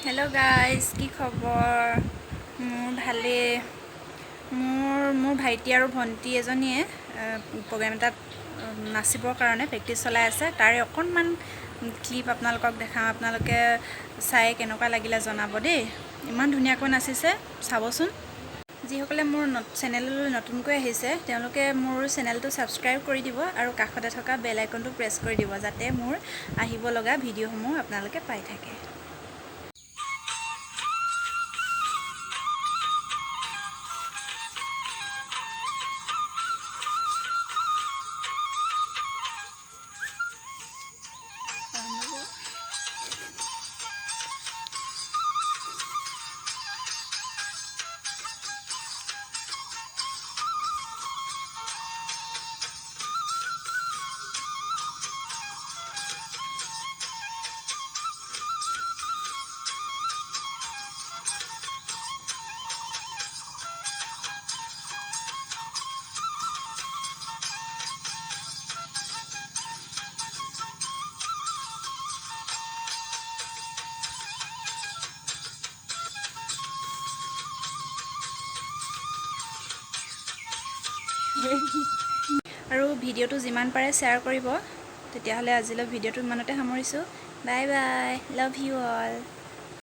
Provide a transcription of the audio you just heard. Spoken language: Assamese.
হেল্ল' গাইজ, কি খবৰ? মোৰ ভালেই। মোৰ ভাইটি আৰু ভণ্টি এজনীয়ে প্ৰগ্ৰেম এটাত নাচিবৰ কাৰণে প্ৰেক্টিচ চলাই আছে। তাৰে অকণমান ক্লিপ আপোনালোকক দেখাওঁ। আপোনালোকে চাই কেনেকুৱা লাগিলে জনাব দেই। ইমান ধুনীয়াকৈ নাচিছে, চাবচোন। যিসকলে মোৰ চেনেললৈ নতুনকৈ আহিছে তেওঁলোকে মোৰ চেনেলটো ছাবস্ক্ৰাইব কৰি দিব আৰু কাষতে থকা বেল আইকনটো প্ৰেছ কৰি দিব, যাতে মোৰ আহিব লগা ভিডিঅ'সমূহ আপোনালোকে পাই থাকে। আৰু ভিডিঅ'টো যিমান পাৰে শ্বেয়াৰ কৰিব। তেতিয়াহ'লে আজিলৈ ভিডিঅ'টো ইমানতে সামৰিছোঁ। Bye bye, love you all.